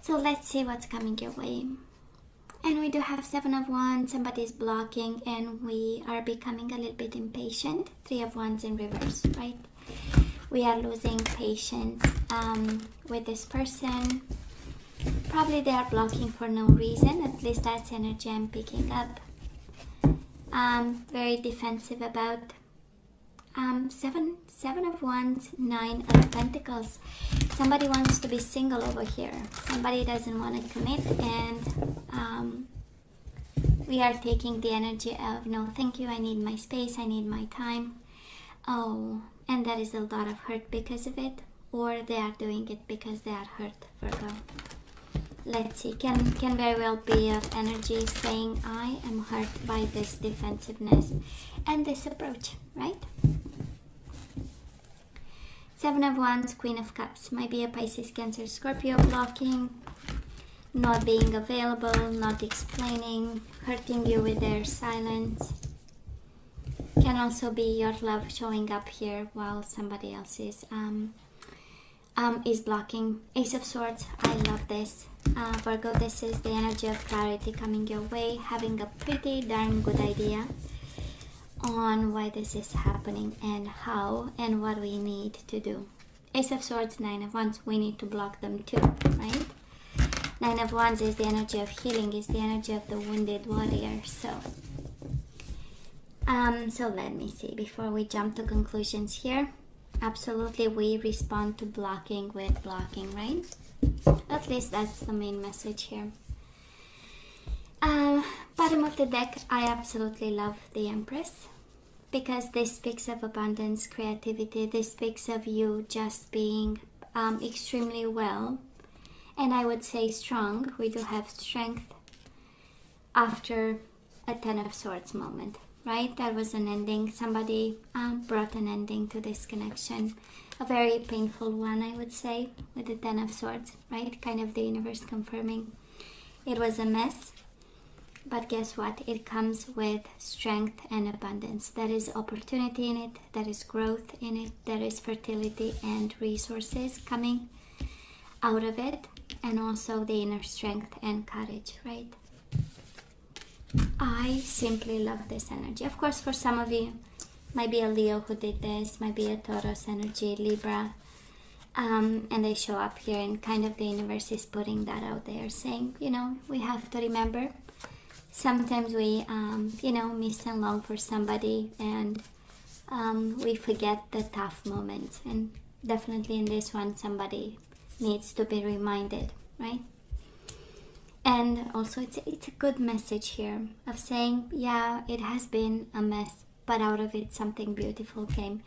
So let's see what's coming your way. And we do have Seven of Wands, somebody's blocking, and we are becoming a little bit impatient. Three of Wands in reverse, right? We are losing patience with this person. Probably they are blocking for no reason, at least that's energy I'm picking up. Very defensive about. Seven of Wands, Nine of Pentacles. Somebody wants to be single over here. Somebody doesn't want to commit, and we are taking the energy of no thank you, I need my space, I need my time. Oh, and there is a lot of hurt because of it, or they are doing it because they are hurt, Virgo. Let's see, can very well be of energy saying I am hurt by this defensiveness and this approach, right? Seven of Wands, Queen of Cups. Might be a Pisces, Cancer, Scorpio blocking, not being available, not explaining, hurting you with their silence. Can also be your love showing up here while somebody else is blocking. Ace of Swords, I love this. Virgo, this is the energy of clarity coming your way, having a pretty darn good idea on why this is happening and how and what we need to do. Ace of Swords, Nine of Wands, we need to block them too, right? Nine of Wands is the energy of healing, is the energy of the wounded warrior. So let me see, before we jump to conclusions here, absolutely we respond to blocking with blocking, right? At least that's the main message here. Bottom of the deck, I absolutely love the Empress, because this speaks of abundance, creativity. This speaks of you just being extremely well, and I would say strong. We do have strength after a Ten of Swords moment, right? That was an ending. Somebody brought an ending to this connection. A very painful one, I would say, with the Ten of Swords, right? Kind of the universe confirming it was a mess. But guess what? It comes with strength and abundance. There is opportunity in it. There is growth in it. There is fertility and resources coming out of it. And also the inner strength and courage, right? I simply love this energy. Of course, for some of you, might be a Leo who did this, might be a Taurus energy, Libra. And they show up here, and kind of the universe is putting that out there, saying, you know, we have to remember. Sometimes we, miss and long for somebody, and we forget the tough moments. And definitely in this one, somebody needs to be reminded, right? And also, it's a good message here of saying, yeah, it has been a mess, but out of it, something beautiful came.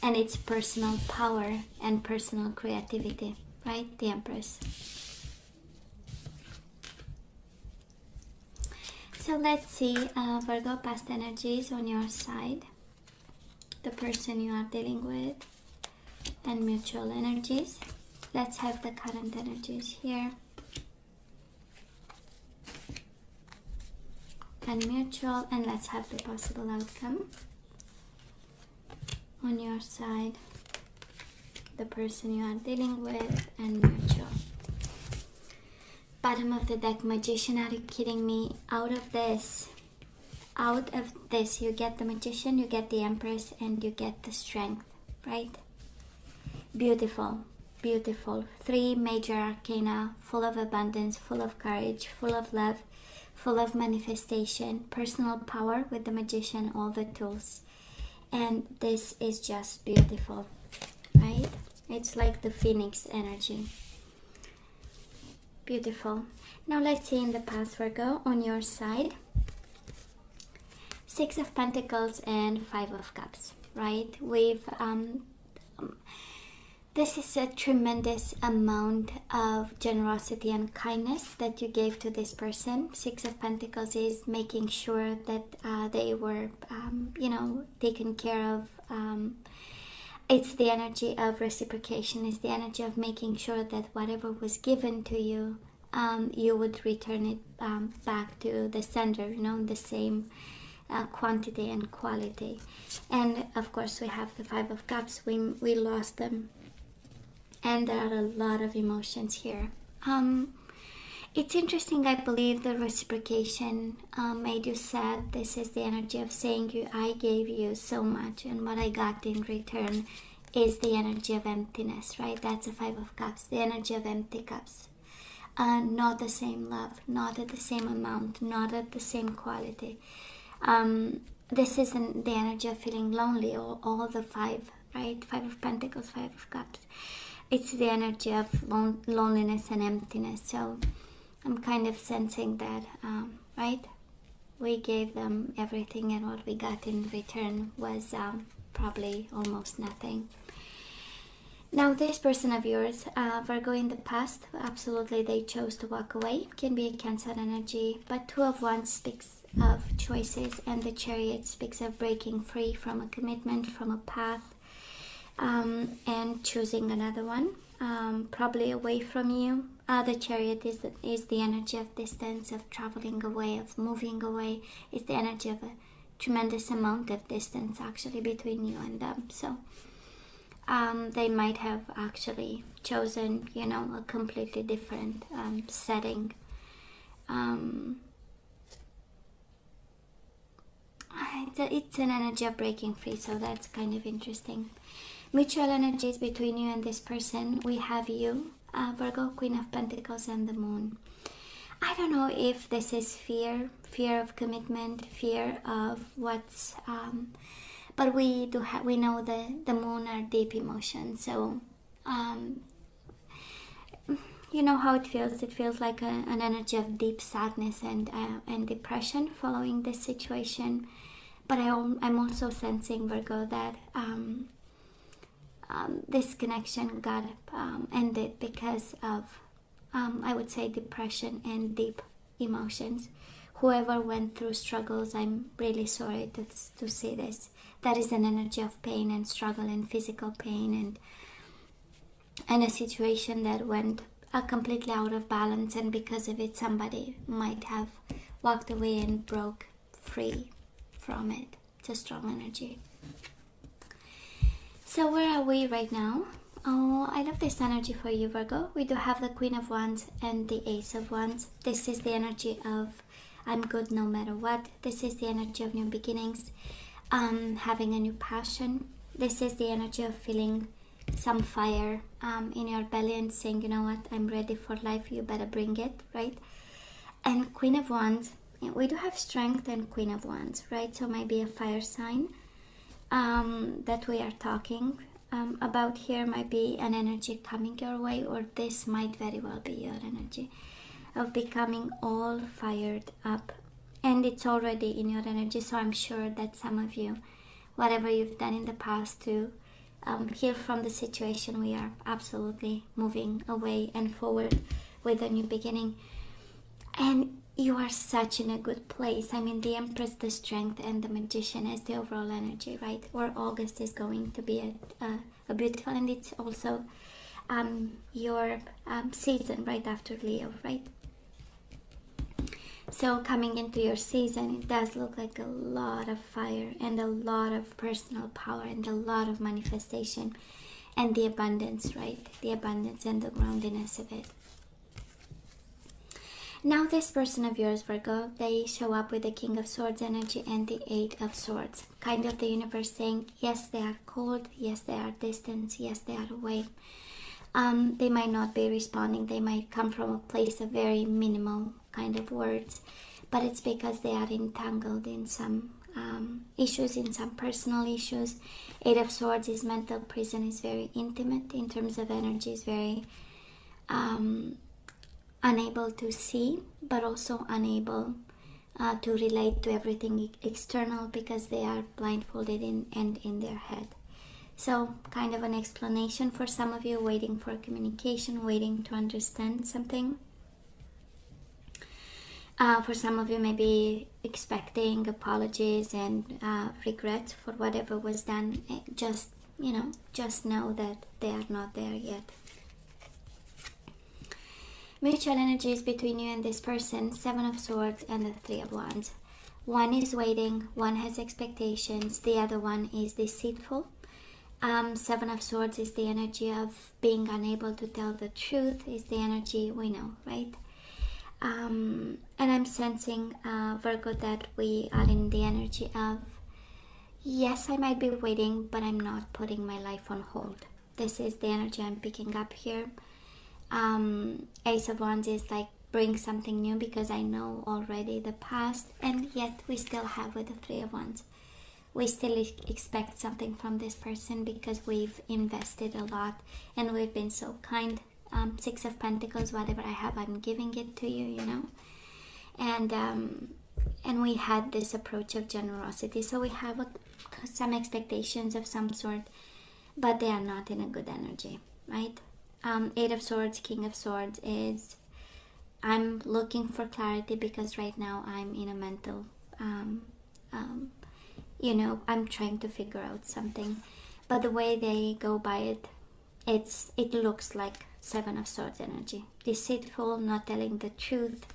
And it's personal power and personal creativity, right? The Empress. So let's see, Virgo, past energies on your side, the person you are dealing with, and mutual energies. Let's have the current energies here. And mutual, and let's have the possible outcome on your side, the person you are dealing with, and mutual. Bottom of the deck, Magician. Are you kidding me? Out of this you get the Magician, you get the Empress, and you get the Strength, right? Beautiful, beautiful. Three major arcana, full of abundance, full of courage, full of love, full of manifestation, personal power with the Magician, all the tools. And this is just beautiful, right? It's like the Phoenix energy. Beautiful. Now let's see in the past, Virgo, on your side. Six of Pentacles and Five of Cups, right? We've this is a tremendous amount of generosity and kindness that you gave to this person. Six of Pentacles is making sure that they were, taken care of. It's the energy of reciprocation. It's the energy of making sure that whatever was given to you, you would return it back to the sender, the same quantity and quality. And of course, we have the Five of Cups. We lost them. And there are a lot of emotions here. It's interesting. I believe the reciprocation made you sad. This is the energy of saying I gave you so much, and what I got in return is the energy of emptiness, right? That's a Five of Cups, the energy of empty cups. Not the same love, not at the same amount, not at the same quality. This isn't the energy of feeling lonely, or all the five, right? Five of Pentacles, Five of Cups. It's the energy of loneliness and emptiness. So I'm kind of sensing that, right? We gave them everything, and what we got in return was probably almost nothing. Now, this person of yours, Virgo, in the past, absolutely they chose to walk away. Can be a Cancer energy, but Two of Wands speaks of choices, and the Chariot speaks of breaking free from a commitment, from a path, and choosing another one, probably away from you. The Chariot is the energy of distance, of traveling away, of moving away. It's the energy of a tremendous amount of distance actually between you and them. So they might have actually chosen, a completely different setting. It's an energy of breaking free, so that's kind of interesting. Mutual energies between you and this person. We have you, Virgo, Queen of Pentacles, and the Moon. I don't know if this is fear of commitment, fear of what's, but we know the Moon are deep emotions. So, you know how it feels. It feels like an energy of deep sadness and depression following this situation. But I'm also sensing, Virgo, that this connection got ended because of, I would say, depression and deep emotions. Whoever went through struggles, I'm really sorry to say this. That is an energy of pain and struggle and physical pain and a situation that went completely out of balance, and because of it somebody might have walked away and broke free from it. It's a strong energy. So where are we right now? Oh, I love this energy for you, Virgo. We do have the Queen of Wands and the Ace of Wands. This is the energy of I'm good no matter what. This is the energy of new beginnings, having a new passion. This is the energy of feeling some fire in your belly and saying, you know what, I'm ready for life, you better bring it, right? And Queen of Wands, we do have Strength and Queen of Wands, right? So maybe a fire sign that we are talking about here might be an energy coming your way, or this might very well be your energy of becoming all fired up, and it's already in your energy. So I'm sure that some of you, whatever you've done in the past to heal from the situation, we are absolutely moving away and forward with a new beginning, and you are such in a good place. I mean, the Empress, the Strength, and the Magician as the overall energy, right? Or August is going to be a beautiful, and it's also your season right after Leo, right? So coming into your season, it does look like a lot of fire and a lot of personal power and a lot of manifestation and the abundance, right? The abundance and the groundedness of it. Now this person of yours, Virgo, they show up with the King of Swords energy and the Eight of Swords. Kind of the universe saying, yes, they are cold, yes, they are distant, yes, they are away. They might not be responding, they might come from a place of very minimal kind of words, but it's because they are entangled in some issues, in some personal issues. Eight of Swords is mental prison, is very intimate in terms of energy, is very unable to see, but also unable to relate to everything external because they are blindfolded and in their head. So kind of an explanation for some of you, waiting for communication, waiting to understand something. For some of you, maybe expecting apologies and regrets for whatever was done. Just know that they are not there yet. Mutual energies between you and this person, Seven of Swords and the Three of Wands. One is waiting, one has expectations, the other one is deceitful. Seven of Swords is the energy of being unable to tell the truth, is the energy we know, right? And I'm sensing, Virgo, that we are in the energy of, yes, I might be waiting, but I'm not putting my life on hold. This is the energy I'm picking up here. Ace of Wands is like, bring something new, because I know already the past, and yet we still have with the Three of Wands. We still expect something from this person because we've invested a lot and we've been so kind. Six of Pentacles, whatever I have, I'm giving it to you, you know. And we had this approach of generosity, so we have some expectations of some sort, but they are not in a good energy, right? Eight of Swords, King of Swords is, I'm looking for clarity because right now I'm in a mental, you know, I'm trying to figure out something, but the way they go by it, it looks like Seven of Swords energy. Deceitful, not telling the truth,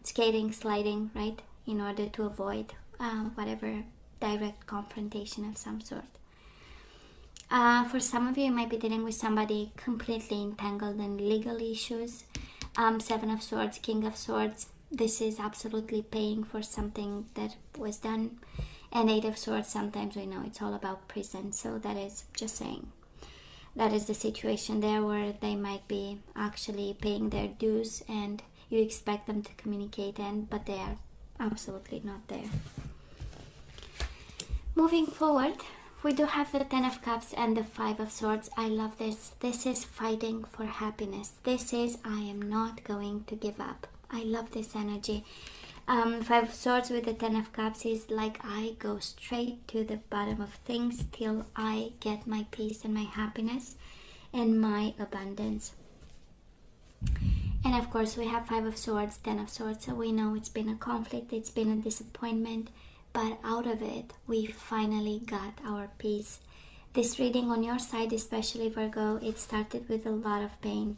skating, sliding, right, in order to avoid whatever direct confrontation of some sort. For some of you, you might be dealing with somebody completely entangled in legal issues. Seven of Swords, King of Swords, this is absolutely paying for something that was done. And Eight of Swords, sometimes we know it's all about prison, so that is just saying. That is the situation there where they might be actually paying their dues and you expect them to communicate, but they are absolutely not there. Moving forward, we do have the Ten of Cups and the Five of Swords. I love this. This is fighting for happiness. This is, I am not going to give up. I love this energy. Five of Swords with the Ten of Cups is like, I go straight to the bottom of things till I get my peace and my happiness and my abundance. And of course we have Five of Swords, Ten of Swords, so we know it's been a conflict, it's been a disappointment, but out of it we finally got our peace. This reading on your side, especially Virgo, it started with a lot of pain,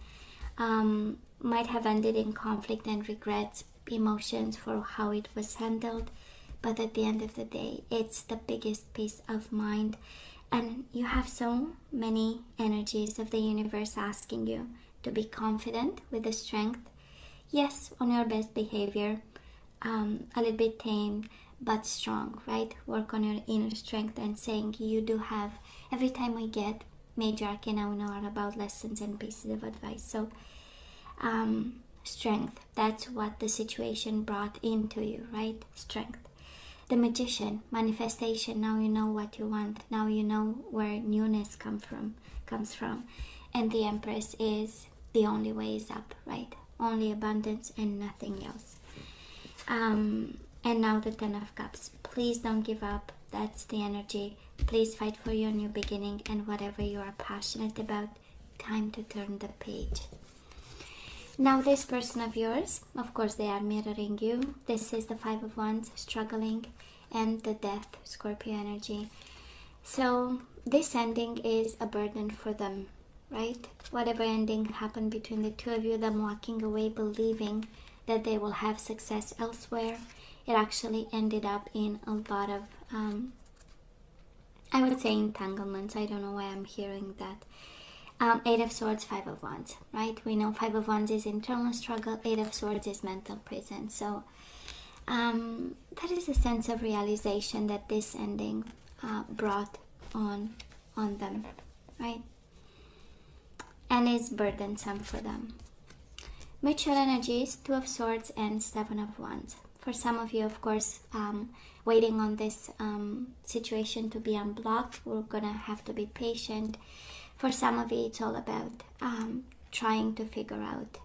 might have ended in conflict and regrets, emotions for how it was handled, but at the end of the day it's the biggest peace of mind. And you have so many energies of the universe asking you to be confident with the strength, yes, on your best behavior, a little bit tame but strong, right? Work on your inner strength and saying you do have, every time we get major arcana, we know are about lessons and pieces of advice. So strength, that's what the situation brought into you, right? Strength. The Magician, manifestation, now you know what you want, now you know where newness comes from. And the Empress is, the only way is up, right? Only abundance and nothing else. And now the Ten of Cups. Please don't give up. That's the energy. Please fight for your new beginning and whatever you are passionate about. Time to turn the page. Now this person of yours, of course they are mirroring you. This is the Five of Wands, struggling, and the Death, Scorpio energy. So this ending is a burden for them, right? Whatever ending happened between the two of you, them walking away believing that they will have success elsewhere, it actually ended up in a lot of, I would say, entanglements. I don't know why I'm hearing that. Eight of Swords, Five of Wands, right? We know Five of Wands is internal struggle, Eight of Swords is mental prison. So that is a sense of realization that this ending brought on them, right? And is burdensome for them. Mutual energies, Two of Swords and Seven of Wands. For some of you, of course, waiting on this situation to be unblocked, we're gonna have to be patient. For some of you, it's all about trying to figure out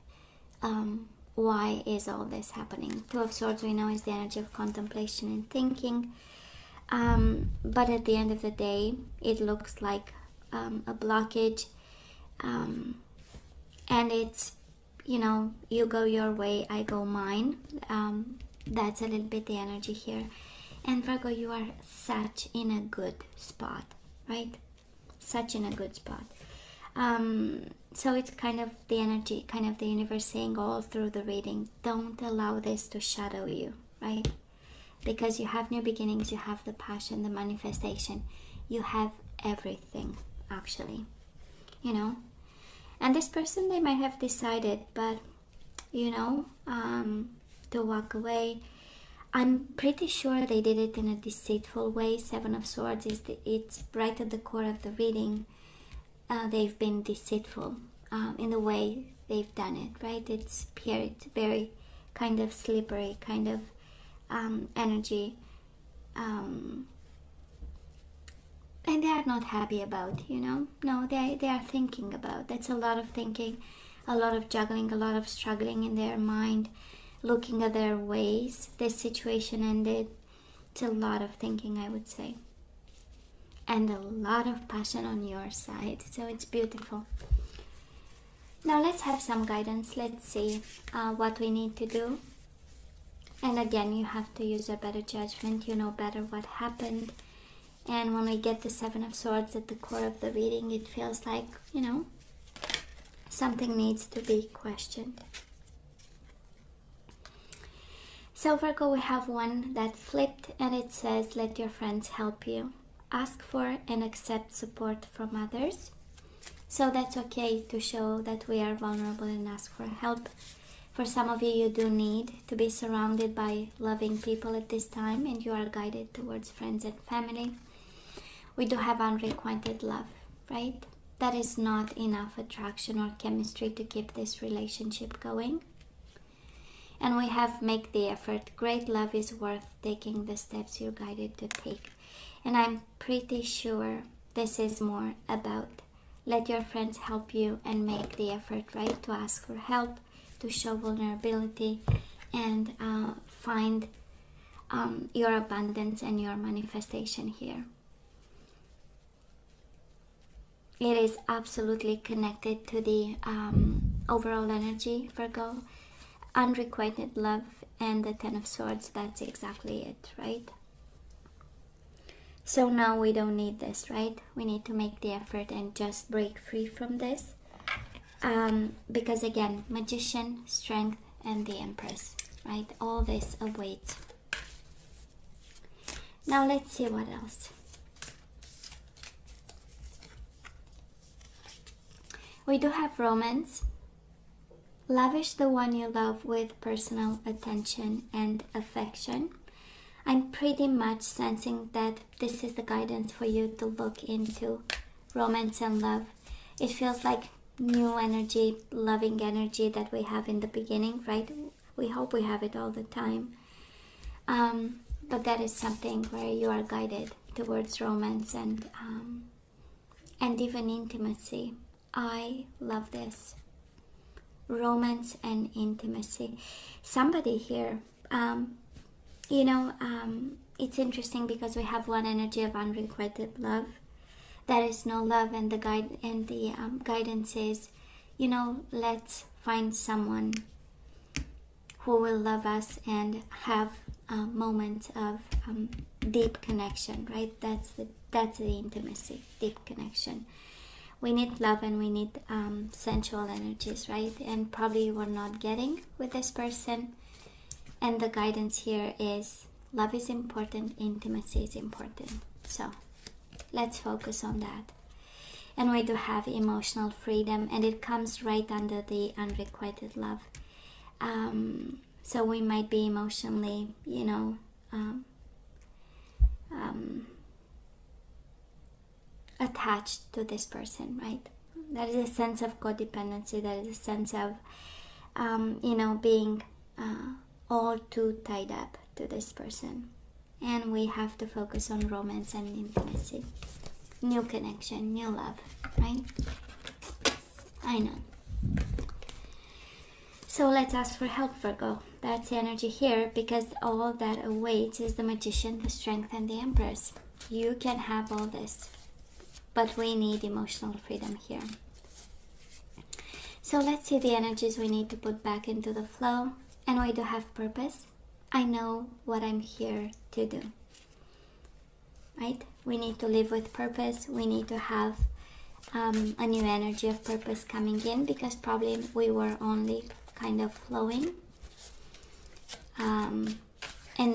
why is all this happening. Two of Swords, we know, is the energy of contemplation and thinking. But at the end of the day, it looks like a blockage. And it's, you know, you go your way, I go mine. That's a little bit the energy here. And Virgo, you are such in a good spot, right? Such in a good spot. So it's kind of the energy, kind of the universe saying all through the reading, don't allow this to shadow you, right? Because you have new beginnings, you have the passion, the manifestation, you have everything, actually, you know. And this person, they might have decided, but to walk away. I'm pretty sure they did it in a deceitful way. Seven of Swords it's right at the core of the reading. They've been deceitful in the way they've done it, right? It's very kind of slippery kind of energy, and they are not happy about, no, they are thinking about. That's a lot of thinking, a lot of juggling, a lot of struggling in their mind, looking at their ways this situation ended. It's a lot of thinking, I would say, and a lot of passion on your side, so it's beautiful. Now let's have some guidance. Let's see what we need to do. And again, you have to use a better judgment. You know better what happened. And when we get the Seven of Swords at the core of the reading, it feels like, something needs to be questioned. So Virgo, we have one that flipped, and it says, let your friends help you. Ask for and accept support from others. So that's okay to show that we are vulnerable and ask for help. For some of you, you do need to be surrounded by loving people at this time, and you are guided towards friends and family. We do have unrequited love, right? That is not enough attraction or chemistry to keep this relationship going. And we have make the effort. Great love is worth taking the steps you're guided to take. And I'm pretty sure this is more about let your friends help you and make the effort, right? To ask for help, to show vulnerability, and find your abundance and your manifestation here. It is absolutely connected to the overall energy, Virgo. Unrequited love and the Ten of Swords, that's exactly it, right? So now we don't need this, right? We need to make the effort and just break free from this. Because again, Magician, Strength, and the Empress, right? All this awaits. Now let's see what else. We do have Romance. Lavish the one you love with personal attention and affection. I'm pretty much sensing that this is the guidance for you to look into romance and love. It feels like new energy, loving energy that we have in the beginning, right? We hope we have it all the time. But that is something where you are guided towards romance and even intimacy. I love this. Romance and intimacy. Somebody here, it's interesting because we have one energy of unrequited love. There is no love, and the guidance is, let's find someone who will love us and have moments of deep connection, right? That's the intimacy, deep connection. We need love and we need sensual energies, right? And probably we're not getting with this person. And the guidance here is love is important, intimacy is important. So let's focus on that. And we do have emotional freedom, and it comes right under the unrequited love. So we might be emotionally, attached to this person, right? There is a sense of codependency. There is a sense of, being all too tied up to this person. And we have to focus on romance and intimacy. New connection, new love, right? I know. So let's ask for help, Virgo. That's the energy here, because all that awaits is the Magician, the Strength, and the Empress. You can have all this, but we need emotional freedom here. So let's see the energies we need to put back into the flow. And we do have purpose. I know what I'm here to do, right? We need to live with purpose. We need to have a new energy of purpose coming in, because probably we were only kind of flowing. And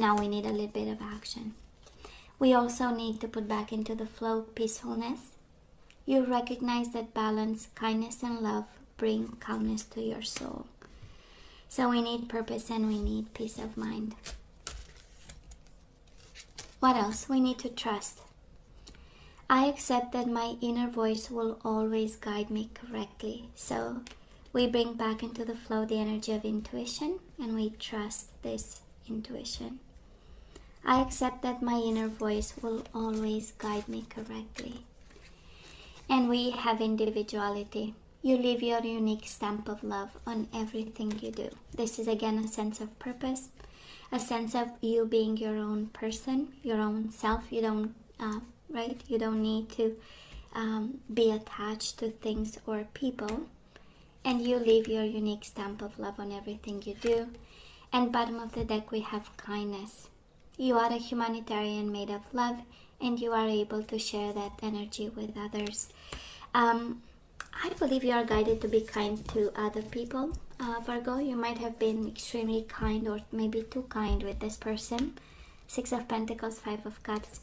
now we need a little bit of action. We also need to put back into the flow peacefulness. You recognize that balance, kindness, and love bring calmness to your soul. So we need purpose and we need peace of mind. What else? We need to trust. I accept that my inner voice will always guide me correctly. So we bring back into the flow the energy of intuition, and we trust this intuition. I accept that my inner voice will always guide me correctly. And we have individuality. You leave your unique stamp of love on everything you do. This is again a sense of purpose, a sense of you being your own person, your own self. You don't, right? You don't need to be attached to things or people. And you leave your unique stamp of love on everything you do. And bottom of the deck we have kindness. You are a humanitarian made of love, and you are able to share that energy with others. I believe you are guided to be kind to other people. Virgo, you might have been extremely kind or maybe too kind with this person. 6 of Pentacles, 5 of Cups.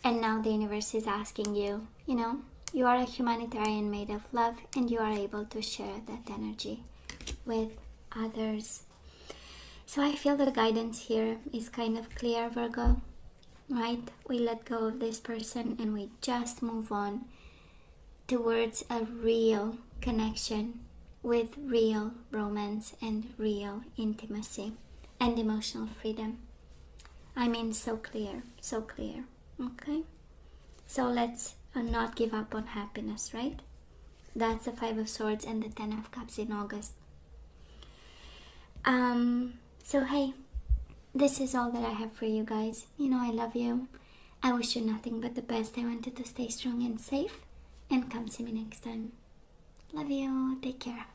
And now the universe is asking you, you are a humanitarian made of love, and you are able to share that energy with others. So I feel the guidance here is kind of clear, Virgo, right? We let go of this person and we just move on towards a real connection with real romance and real intimacy and emotional freedom. I mean, so clear, okay? So let's not give up on happiness, right? That's the 5 of Swords and the 10 of Cups in August. So hey, this is all that I have for you guys. I love you. I wish you nothing but the best. I want you to stay strong and safe. And come see me next time. Love you. Take care.